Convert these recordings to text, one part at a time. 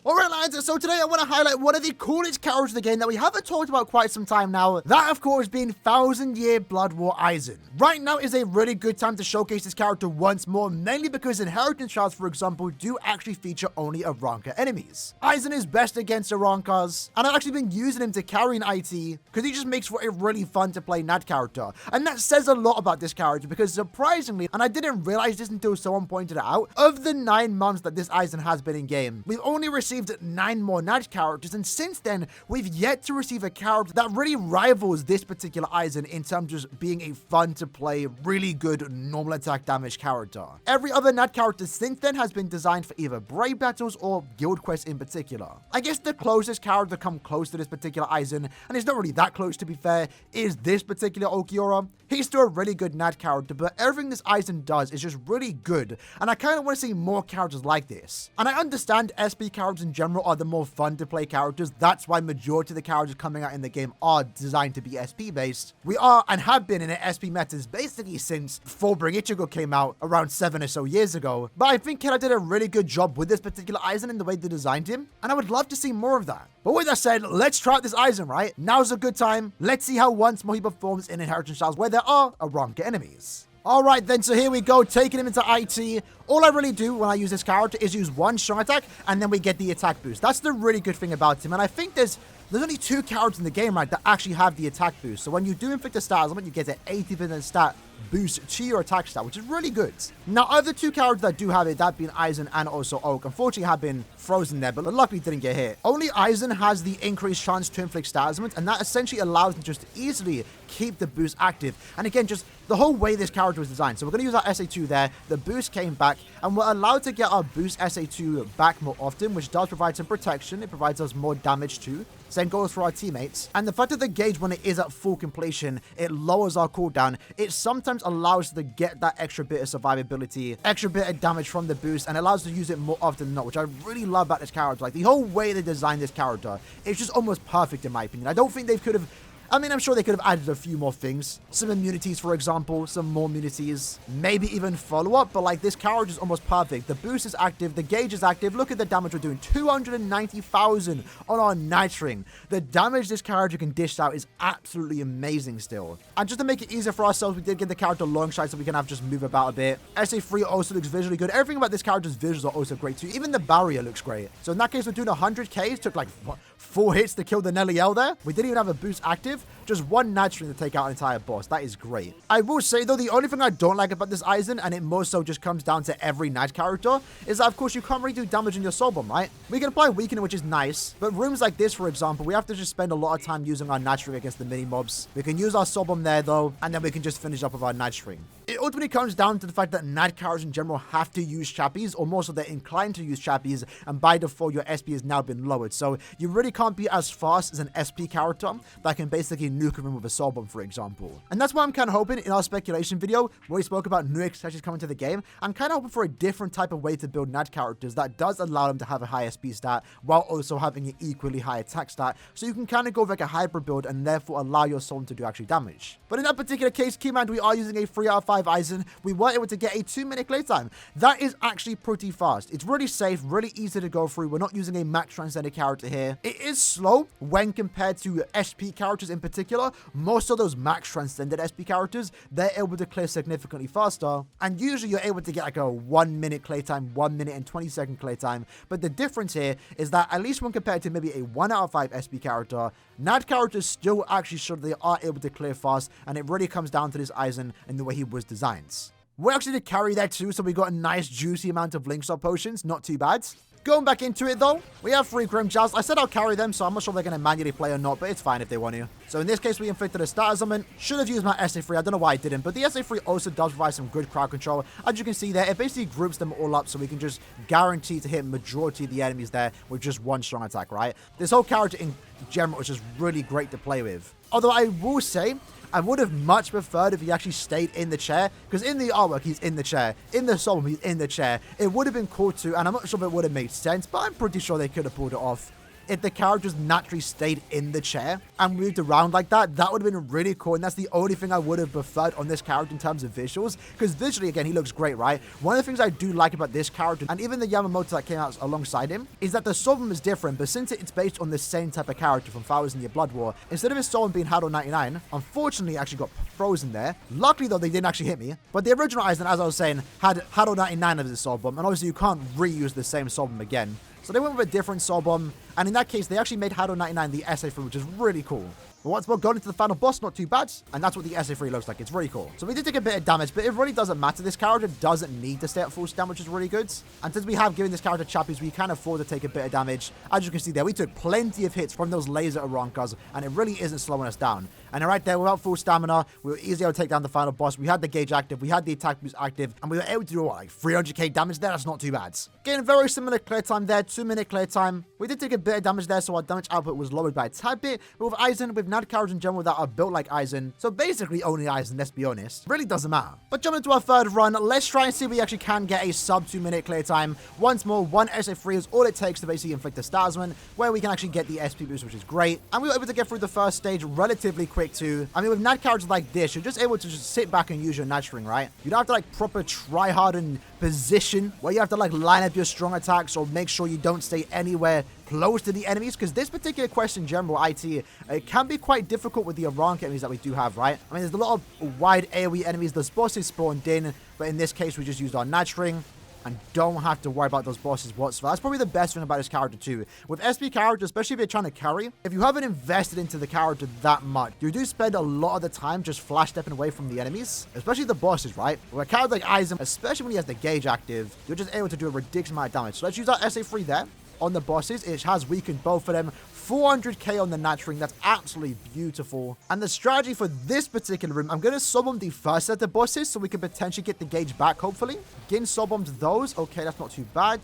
Alright lads, so today I want to highlight one of the coolest characters of the game that we haven't talked about quite some time now. That of course being 1000-Year Blood War AIZEN. Right now is a really good time to showcase this character once more, mainly because inheritance shards, for example, do actually feature only Aaroniero enemies. AIZEN is best against Aaroniers, and I've actually been using him to carry in IT because he just makes for a really fun to play NAD character. And that says a lot about this character because surprisingly, and I didn't realize this until someone pointed it out, of the 9 months that this AIZEN has been in game, we've only received 9 more NAD characters, and since then we've yet to receive a character that really rivals this particular AIZEN in terms of just being a fun to play, really good normal attack damage character. Every other NAD character since then has been designed for either brave battles or guild quests in particular. I guess the closest character to come close to this particular AIZEN, and it's not really that close to be fair, is this particular Aaroniero. He's still a really good NAD character, but everything this AIZEN does is just really good, and I kind of want to see more characters like this. And I understand SP characters in general are the more fun to play characters. That's why majority of the characters coming out in the game are designed to be SP based. We are and have been in an SP metas basically since Fullbring Ichigo came out around 7 or so years ago. But I think Kira did a really good job with this particular AIZEN in the way they designed him, and I would love to see more of that. But with that said, let's try out this AIZEN, right? Now's a good time. Let's see how once more he performs in inheritance styles where there are Aaroniero enemies. Alright then, so here we go, taking him into IT. All I really do when I use this character is use one strong attack, and then we get the attack boost. That's the really good thing about him, and I think there's only 2 characters in the game, right, that actually have the attack boost. So when you do inflict a stat element, you get an 80% stat boost to your attack stat, which is really good. Now, other 2 characters that do have it, that being AIZEN and also Oak, unfortunately have been frozen there, but luckily didn't get hit. Only AIZEN has the increased chance to inflict stat elements, and that essentially allows them just to easily keep the boost active. And again, just the whole way this character was designed. So we're going to use our SA2 there, the boost came back, and we're allowed to get our boost SA2 back more often, which does provide some protection. It provides us more damage too. Same goes for our teammates. And the fact that the gauge, when it is at full completion, it lowers our cooldown. It sometimes allows us to get that extra bit of survivability, extra bit of damage from the boost, and allows us to use it more often than not, which I really love about this character. Like, the whole way they designed this character, it's just almost perfect in my opinion. I don't think they could have... I mean, I'm sure they could have added a few more things. Some immunities, for example, some more immunities, maybe even follow-up, but like this character is almost perfect. The boost is active, the gauge is active. Look at the damage we're doing, 290,000 on our Nitring. The damage this character can dish out is absolutely amazing still. And just to make it easier for ourselves, we did get the character long shot so we can have just move about a bit. SA3 also looks visually good. Everything about this character's visuals are also great too. Even the barrier looks great. So in that case, we're doing 100k. It took like, what, 4 hits to kill the Nelly L there. We didn't even have a boost active. Just one Nitring to take out an entire boss. That is great. I will say though, the only thing I don't like about this AIZEN, and it more so just comes down to every NAD character, is that of course you can't really do damage in your soul bomb, right? We can apply weakening, which is nice, but rooms like this, for example, we have to just spend a lot of time using our Nitring against the mini mobs. We can use our soul bomb there though, and then we can just finish up with our Nitring. It ultimately comes down to the fact that NAD characters in general have to use chappies, or more so they're inclined to use chappies, and by default your SP has now been lowered. So you really can't be as fast as an SP character that can basically nuke a room with a soul bomb, for example. And that's why I'm kind of hoping in our speculation video, where we spoke about new accessories coming to the game, I'm kind of hoping for a different type of way to build NAD characters that does allow them to have a high SP stat, while also having an equally high attack stat, so you can kind of go like a hybrid build and therefore allow your soul to do actually damage. But in that particular case, keep in mind we are using a 3 out of 5 AIZEN. We were able to get a 2-minute play time. That is actually pretty fast. It's really safe, really easy to go through. We're not using a max transcended character here. It is slow when compared to SP characters in particular. Most of those max transcended SP characters, they're able to clear significantly faster. And usually you're able to get like a 1-minute play time, 1 minute and 20-second play time. But the difference here is that at least when compared to maybe a 1 out of 5 SP character, NAD characters still actually show they are able to clear fast, and it really comes down to this AIZEN and the way he was designed. We actually did carry that too, so we got a nice juicy amount of Link Stop potions, not too bad. Going back into it though, we have 3 Grim Jazz. I said I'll carry them, so I'm not sure if they're going to manually play or not, but it's fine if they want to. So in this case, we inflicted a stat element. Should have used my SA3. I don't know why I didn't, but the SA3 also does provide some good crowd control. As you can see there, it basically groups them all up so we can just guarantee to hit majority of the enemies there with just one strong attack, right? This whole character in general is just really great to play with. Although I will say, I would have much preferred if he actually stayed in the chair, because in the artwork, he's in the chair. In the soul, he's in the chair. It would have been cool too, and I'm not sure if it would have made sense, but I'm pretty sure they could have pulled it off. if the characters naturally stayed in the chair and moved around like that, that would have been really cool. And that's the only thing I would have preferred on this character in terms of visuals, because visually, again, he looks great, right? One of the things I do like about this character, and even the Yamamoto that came out alongside him, is that the Sovereign is different, but since it's based on the same type of character from 1000 Year Blood War, instead of his Sovereign being Hado 99, unfortunately, it actually got frozen there. Luckily, though, they didn't actually hit me. But the original Aizen, as I was saying, had Hado 99 as his Soul Bomb, and obviously you can't reuse the same Soul Bomb again. So they went with a different Soul Bomb, and in that case, they actually made Hado 99 the SA3, which is really cool. But once more, going into the final boss, not too bad. And that's what the SA3 looks like. It's really cool. So we did take a bit of damage, but it really doesn't matter. This character doesn't need to stay at full stamina, which is really good. And since we have given this character chappies, we can afford to take a bit of damage. As you can see there, we took plenty of hits from those laser Aronkas, and it really isn't slowing us down. And right there, without full stamina, we were easily able to take down the final boss. We had the gauge active, we had the attack boost active, and we were able to do, what, like 300k damage there? That's not too bad. Again, very similar clear time there, 2-minute clear time. We did take a bit of damage there, so our damage output was lowered by a tad bit. But with Aizen, with NAD characters in general that are built like Aizen, so basically only Aizen, let's be honest, really doesn't matter. But jumping into our third run, let's try and see if we actually can get a sub 2-minute clear time. Once more, one SA3 is all it takes to basically inflict a Starsman, where we can actually get the SP boost, which is great. And we were able to get through the first stage relatively quick too. I mean, with NAD characters like this, you're just able to just sit back and use your NAD string, right? You don't have to like proper try hard and position where you have to like line up your strong attacks or make sure you don't stay anywhere close to the enemies, because this particular quest in general, IT, it can be quite difficult with the Aranka enemies that we do have, right? I mean, there's a lot of wide AoE enemies. Those bosses spawned in, but in this case, we just used our NAD string and don't have to worry about those bosses whatsoever. That's probably the best thing about this character too. With SP characters, especially if you're trying to carry, if you haven't invested into the character that much, you do spend a lot of the time just flash stepping away from the enemies, especially the bosses, right? With a character like Aizen, especially when he has the gauge active, you're just able to do a ridiculous amount of damage. So let's use our SA3 there on the bosses. It has weakened both of them. 400k on the NAD string. That's absolutely beautiful. And the strategy for this particular room, I'm going to sub-bomb the first set of bosses so we can potentially get the gauge back, hopefully. Again, sub-bombed those. Okay, that's not too bad.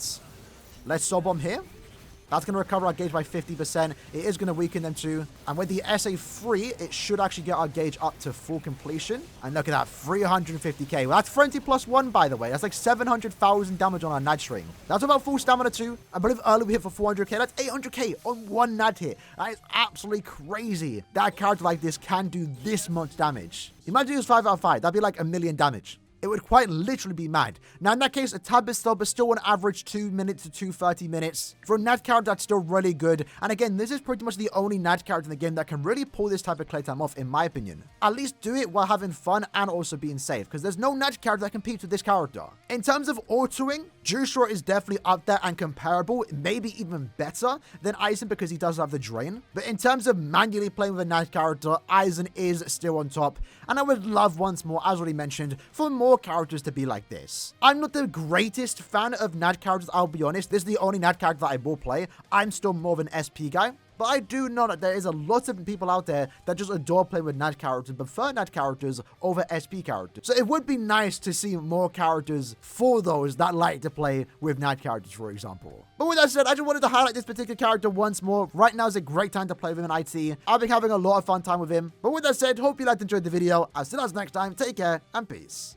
Let's sub-bomb here. That's going to recover our gauge by 50%. It is going to weaken them too. And with the SA3, it should actually get our gauge up to full completion. And look at that, 350k. Well, that's frenzy plus 1, by the way. That's like 700,000 damage on our NAD string. That's about full stamina too. I believe earlier we hit for 400k. That's 800k on one NAD hit. That is absolutely crazy. That character like this can do this much damage. Imagine it was 5 out of 5. That'd be like 1 million damage. It would quite literally be mad. Now, in that case, a tad bit slow, but still on average 2 minutes to 2:30 minutes. For a NAD character, that's still really good. And again, this is pretty much the only NAD character in the game that can really pull this type of clear time off, in my opinion. At least do it while having fun and also being safe, because there's no NAD character that competes with this character. In terms of autoing, Jushra is definitely up there and comparable, maybe even better than Aizen because he does have the drain. But in terms of manually playing with a NAD character, Aizen is still on top. And I would love, once more, as already mentioned, for more characters to be like this. I'm not the greatest fan of NAD characters, I'll be honest. This is the only NAD character that I will play. I'm still more of an SP guy. But I do know that there is a lot of people out there that just adore playing with NAD characters and prefer NAD characters over SP characters. So it would be nice to see more characters for those that like to play with NAD characters, for example. But with that said, I just wanted to highlight this particular character once more. Right now is a great time to play with him in IT. I've been having a lot of fun time with him. But with that said, hope you liked and enjoyed the video. I'll see you guys next time. Take care and peace.